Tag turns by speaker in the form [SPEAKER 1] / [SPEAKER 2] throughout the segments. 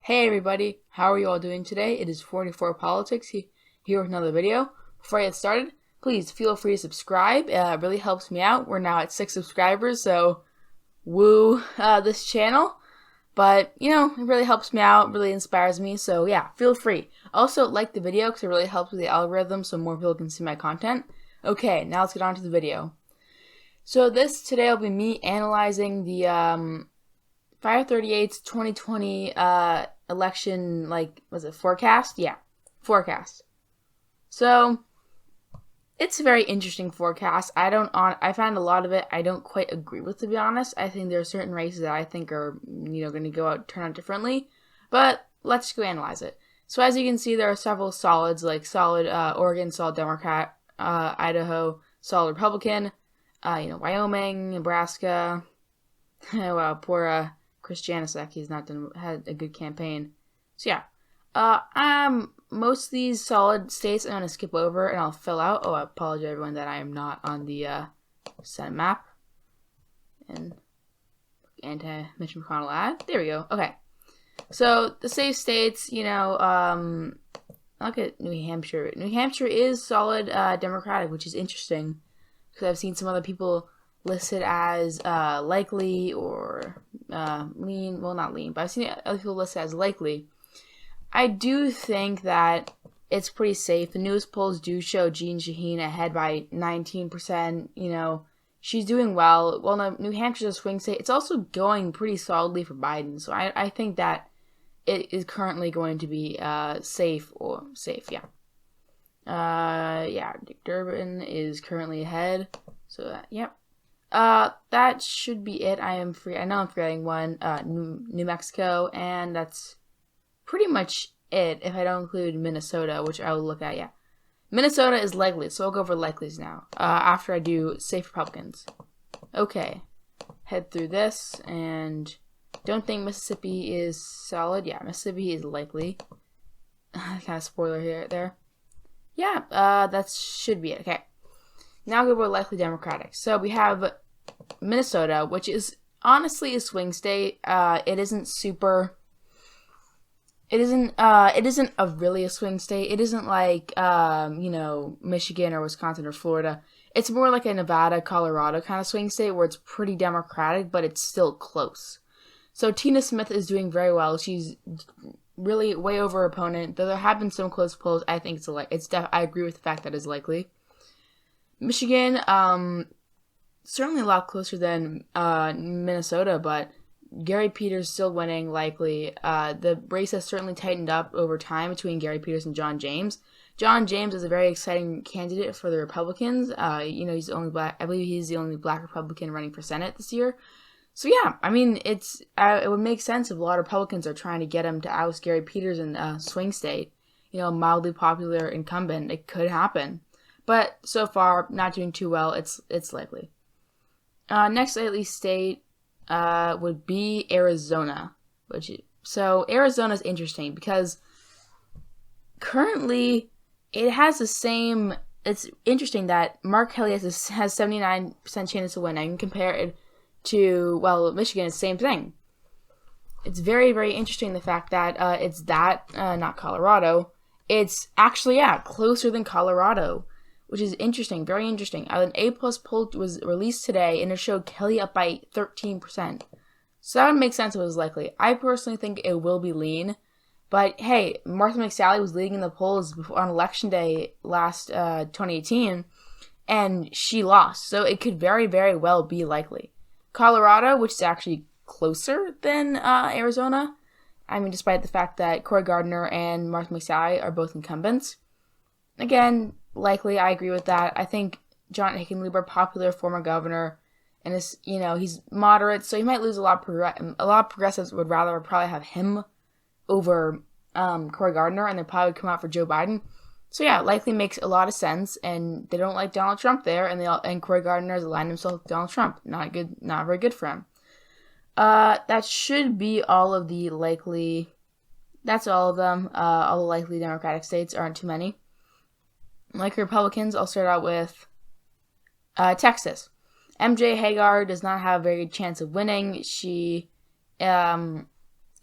[SPEAKER 1] Hey everybody, how are you all doing today? It is 44 Politics here with another video. Before I get started, please feel free to subscribe. It really helps me out. We're now at 6 subscribers, so woo this channel. But, it really helps me out, really inspires me, so yeah, feel free. Also, like the video because it really helps with the algorithm so more people can see my content. Okay, now let's get on to the video. So today will be me analyzing the 538's 2020 election, forecast? Yeah, forecast. So, it's a very interesting forecast. I found a lot of it I don't quite agree with, to be honest. I think there are certain races that I think are, going to turn out differently. But let's go analyze it. So as you can see, there are several solids, like solid Oregon, solid Democrat, Idaho, solid Republican, Wyoming, Nebraska. Wow, poor Chris Janicek, he's not had a good campaign. So yeah, most of these solid states I'm going to skip over and I'll fill out. Oh, I apologize everyone that I am not on the Senate map. And anti-Mitch McConnell ad. There we go. Okay. So the safe states, look at New Hampshire. New Hampshire is solid Democratic, which is interesting because I've seen some other people listed as likely or lean. Well, not lean, but I've seen other people listed as likely. I do think that it's pretty safe. The newest polls do show Jeanne Shaheen ahead by 19%. She's doing well. Well, no, New Hampshire's a swing state. It's also going pretty solidly for Biden. So I think that it is currently going to be safe, yeah. Dick Durbin is currently ahead. So, yep. That should be it. I know I'm forgetting one. New Mexico, and that's pretty much it if I don't include Minnesota, which I will look at, yeah. Minnesota is likely, so I'll go over likelies now, after I do safe Republicans. Okay. Head through this, and don't think Mississippi is solid. Yeah, Mississippi is likely. Kind of spoiler here, there. Yeah, that should be it. Okay. Now we'll go over likely Democratic. So we have Minnesota, which is honestly a swing state. It isn't really a swing state. It isn't like, Michigan or Wisconsin or Florida. It's more like a Nevada, Colorado kind of swing state where it's pretty Democratic, but it's still close. So Tina Smith is doing very well. She's really way over her opponent. Though there have been some close polls, I think I agree with the fact that it's likely. Michigan, certainly a lot closer than Minnesota, but Gary Peters still winning likely. The race has certainly tightened up over time between Gary Peters and John James. John James is a very exciting candidate for the Republicans. He's the only black. I believe he's the only black Republican running for Senate this year. So yeah, I mean, it would make sense if a lot of Republicans are trying to get him to oust Gary Peters in a swing state. Mildly popular incumbent. It could happen. But so far, not doing too well. It's likely. Next likely state would be Arizona. So Arizona is interesting because currently it has the same. It's interesting that Mark Kelly has 79% chance to win. I can compare it to Michigan is the same thing. It's very, very interesting the fact that it's not Colorado. It's actually closer than Colorado, which is interesting, very interesting. An A+ poll was released today, and it showed Kelly up by 13%. So that would make sense if it was likely. I personally think it will be lean. But hey, Martha McSally was leading in the polls on Election Day last 2018, and she lost. So it could very, very well be likely. Colorado, which is actually closer than Arizona, despite the fact that Cory Gardner and Martha McSally are both incumbents. Again, likely, I agree with that. I think John Hickenlooper, popular former governor, and he's moderate, so he might lose a lot of progressives would rather probably have him over Cory Gardner, and they probably would come out for Joe Biden. So yeah, likely makes a lot of sense, and they don't like Donald Trump there, and Cory Gardner has aligned himself with Donald Trump. Not very good for him. That should be all of the likely. That's all of them. All the likely Democratic states aren't too many. Like Republicans, I'll start out with Texas. MJ Hagar does not have a very good chance of winning. She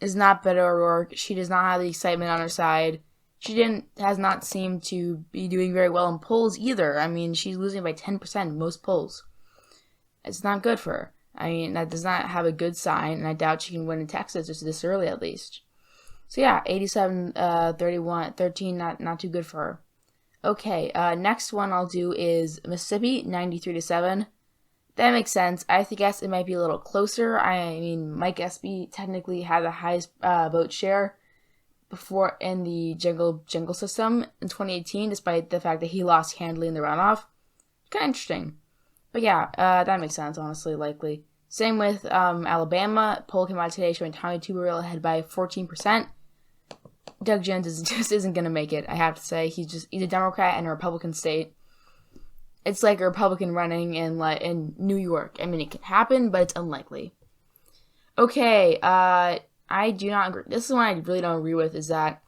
[SPEAKER 1] is not Beto O'Rourke. She does not have the excitement on her side. She has not seemed to be doing very well in polls either. I mean, she's losing by 10% in most polls. It's not good for her. I mean, that does not have a good sign, and I doubt she can win in Texas just this early at least. So yeah, 87, 31, 13, not too good for her. Okay, next one I'll do is Mississippi, 93-7. That makes sense. I guess it might be a little closer. I mean, Mike Espy technically had the highest vote share before in the jingle system in 2018, despite the fact that he lost handily in the runoff. Kind of interesting. But yeah, that makes sense, honestly, likely. Same with Alabama. Poll came out today showing Tommy Tuberville ahead by 14%. Doug Jones just isn't going to make it, I have to say. He's a Democrat in a Republican state. It's like a Republican running in New York. I mean, it can happen, but it's unlikely. Okay, I do not agree. This is one I really don't agree with, is that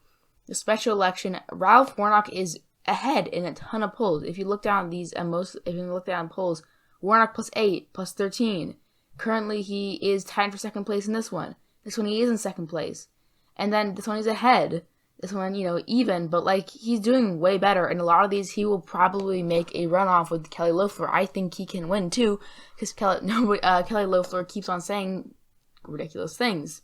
[SPEAKER 1] the special election, Ralph Warnock is ahead in a ton of polls. If you look down polls, Warnock +8, +13. Currently, he is tied for second place in this one. This one, he is in second place. And then this one, he's ahead. This one, even, but, he's doing way better. And a lot of these, he will probably make a runoff with Kelly Loeffler. I think he can win, too, because Kelly Loeffler keeps on saying ridiculous things.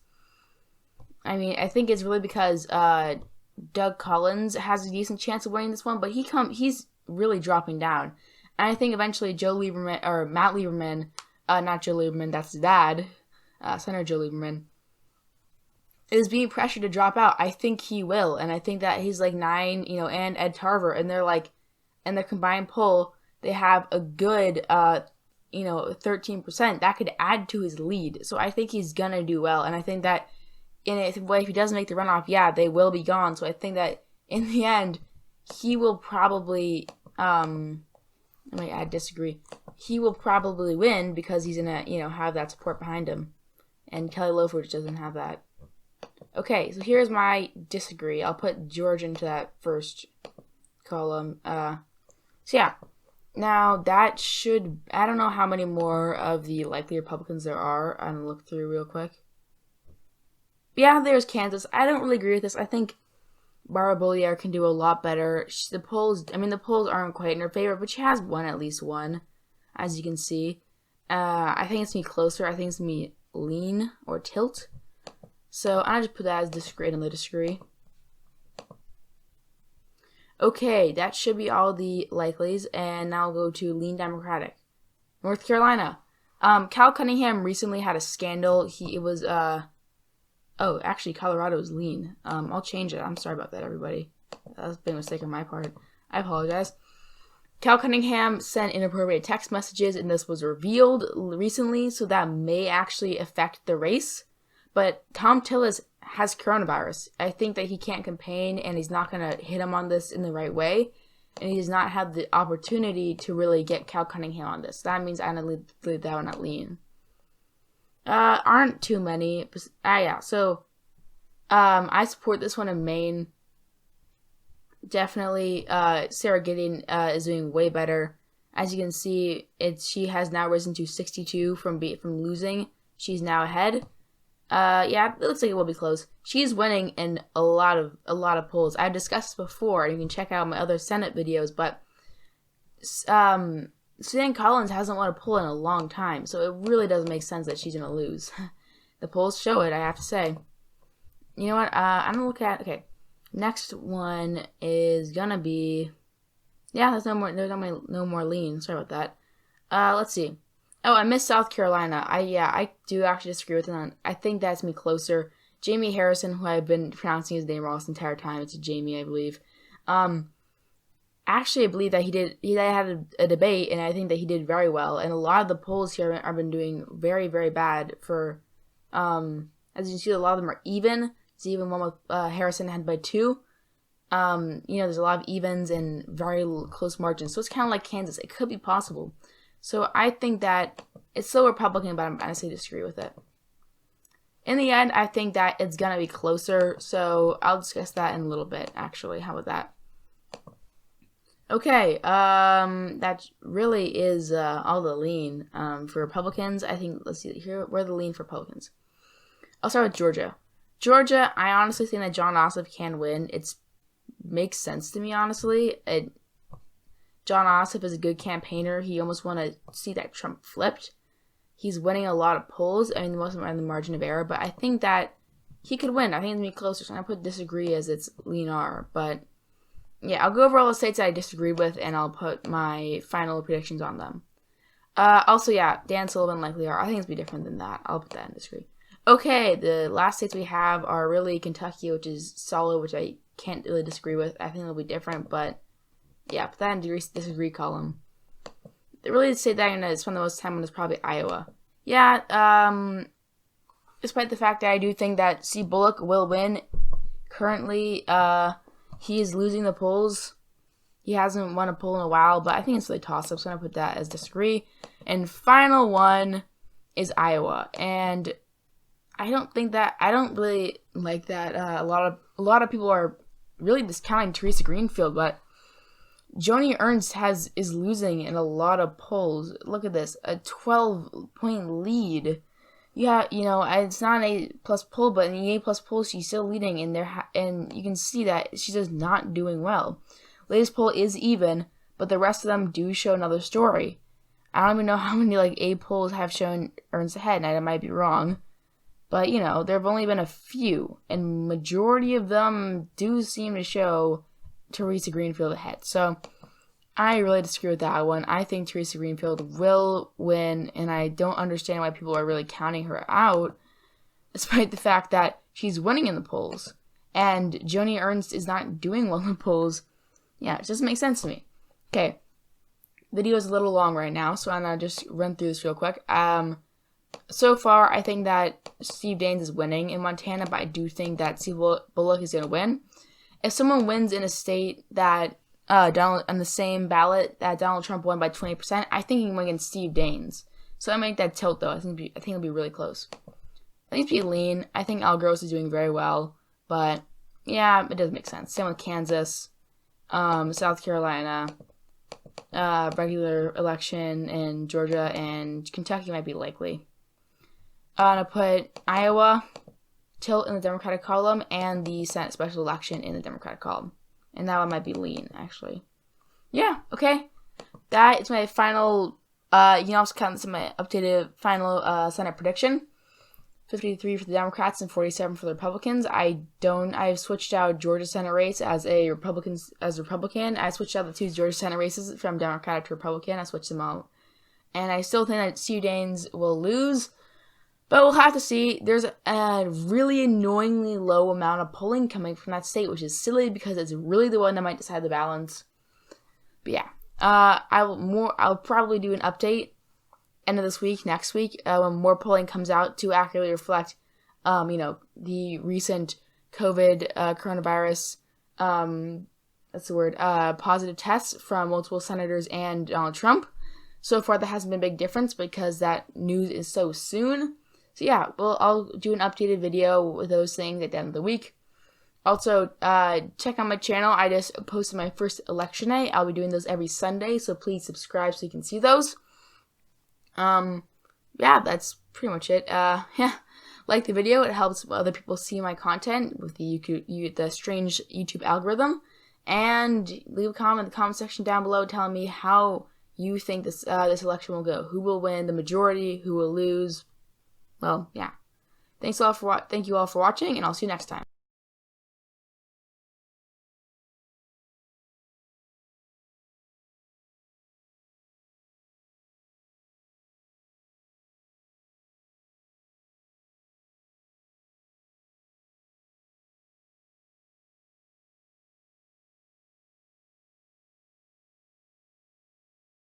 [SPEAKER 1] I mean, I think it's really because Doug Collins has a decent chance of winning this one, but he's really dropping down. And I think eventually Matt Lieberman, not Joe Lieberman, that's his dad, Senator Joe Lieberman, is being pressured to drop out. I think he will, and I think that he's 9, and Ed Tarver, and they're in their combined poll, they have a good, 13%. That could add to his lead. So I think he's gonna do well, and I think that if he doesn't make the runoff, yeah, they will be gone. So I think that in the end, he will probably, I disagree. He will probably win because he's gonna, have that support behind him, and Kelly Loeffler just doesn't have that. Okay, so here's my disagree. I'll put Georgia into that first column. So yeah. Now, that should... I don't know how many more of the likely Republicans there are. I'm going to look through real quick. Yeah, there's Kansas. I don't really agree with this. I think Barbara Bollier can do a lot better. The polls aren't quite in her favor, but she has won at least one, as you can see. I think it's going to be closer. I think it's going to be lean or tilt. So I'll just put that as disagree and disagree. Okay, that should be all the likelies, and now we'll go to lean Democratic. North Carolina. Cal Cunningham recently had a scandal. Actually, Colorado is lean. I'll change it. I'm sorry about that, everybody. That was a big mistake on my part. I apologize. Cal Cunningham sent inappropriate text messages, and this was revealed recently, so that may actually affect the race. But Tom Tillis has coronavirus. I think that he can't campaign, and he's not going to hit him on this in the right way. And he does not have the opportunity to really get Cal Cunningham on this. That means I'm going to leave that one at lean. Aren't too many. Yeah. So, I support this one in Maine. Definitely, Sarah Gideon is doing way better. As you can see, she has now risen to 62 from losing. She's now ahead. Yeah, it looks like it will be close. She's winning in a lot of polls. I've discussed this before, and you can check out my other Senate videos, but Suzanne Collins hasn't won a poll in a long time, so it really doesn't make sense that she's going to lose. The polls show it, I have to say. You know what? I'm going to look at... Okay. Next one is going to be... Yeah, there's no more lean. Sorry about that. Let's see. Oh, I missed South Carolina. I do actually disagree with it. I think that's me closer. Jamie Harrison, who I've been pronouncing his name wrong this entire time. It's Jamie, I believe. Actually, I believe that he had a debate, and I think that he did very well. And a lot of the polls here have been doing very, very bad for, as you can see, a lot of them are even. It's even one with Harrison had by 2. There's a lot of evens and very close margins. So it's kind of like Kansas. It could be possible. So I think that it's still Republican, but I'm honestly disagree with it. In the end, I think that it's going to be closer. So I'll discuss that in a little bit, actually. How about that? Okay, that really is all the lean for Republicans. I think, let's see, here, where are the lean for Republicans? I'll start with Georgia. Georgia, I honestly think that Jon Ossoff can win. It makes sense to me, honestly. Jon Ossoff is a good campaigner. He almost want to see that Trump flipped. He's winning a lot of polls. I mean, the most in the margin of error, but I think that he could win. I think it's going to be closer, so I'm going to put disagree as it's lean R. But yeah, I'll go over all the states that I disagree with, and I'll put my final predictions on them. Also, yeah, Dan Sullivan likely R. I think it's going to be different than that. I'll put that in disagree. Okay, the last states we have are really Kentucky, which is solid, which I can't really disagree with. I think it'll be different, but yeah, put that in disagree column. Really, the state that I'm going to spend the most time on is probably Iowa. Yeah, despite the fact that I do think that C. Bullock will win, currently, he is losing the polls. He hasn't won a poll in a while, but I think it's really toss-up, so I'm going to put that as disagree. And final one is Iowa, and I don't really like that. A lot of people are really discounting Theresa Greenfield, but Joni Ernst is losing in a lot of polls. Look at this, a 12-point lead. Yeah, it's not an A+ poll, but in the A+ poll, she's still leading, and you can see that she's just not doing well. Latest poll is even, but the rest of them do show another story. I don't even know how many A polls have shown Ernst ahead, and I might be wrong. But, there have only been a few, and majority of them do seem to show Theresa Greenfield ahead. So, I really disagree with that one. I think Theresa Greenfield will win, and I don't understand why people are really counting her out, despite the fact that she's winning in the polls, and Joni Ernst is not doing well in the polls. Yeah, it doesn't make sense to me. Okay, video is a little long right now, so I'm going to just run through this real quick. So far, I think that Steve Daines is winning in Montana, but I do think that Steve Bullock is going to win. If someone wins in a state that on the same ballot that Donald Trump won by 20%, I think he can win against Steve Daines. So I make that tilt, though. I think it'll be really close. I think it's pretty lean. I think Al Gross is doing very well, but yeah, it does make sense. Same with Kansas, South Carolina, regular election in Georgia, and Kentucky might be likely. I'm going to put Iowa, tilt in the Democratic column, and the Senate special election in the Democratic column. And that one might be lean, actually. Yeah, okay. That is my final, also count this in my updated final Senate prediction. 53 for the Democrats and 47 for the Republicans. I've switched out Georgia Senate race as Republican. I switched out the two Georgia Senate races from Democratic to Republican. I switched them out. And I still think that Steve Daines will lose. But we'll have to see. There's a really annoyingly low amount of polling coming from that state, which is silly because it's really the one that might decide the balance. But yeah, I'll probably do an update end of this week, next week, when more polling comes out to accurately reflect, the recent coronavirus, positive tests from multiple senators and Donald Trump. So far, there hasn't been a big difference because that news is so soon. So yeah, I'll do an updated video with those things at the end of the week. Also, check out my channel. I just posted my first election day. I'll be doing those every Sunday, so please subscribe so you can see those. Yeah, that's pretty much it. Yeah, like the video. It helps other people see my content with the strange YouTube algorithm. And leave a comment in the comment section down below telling me how you think this election will go. Who will win the majority? Who will lose? Well, yeah. Thank you all for watching, and I'll see you next time.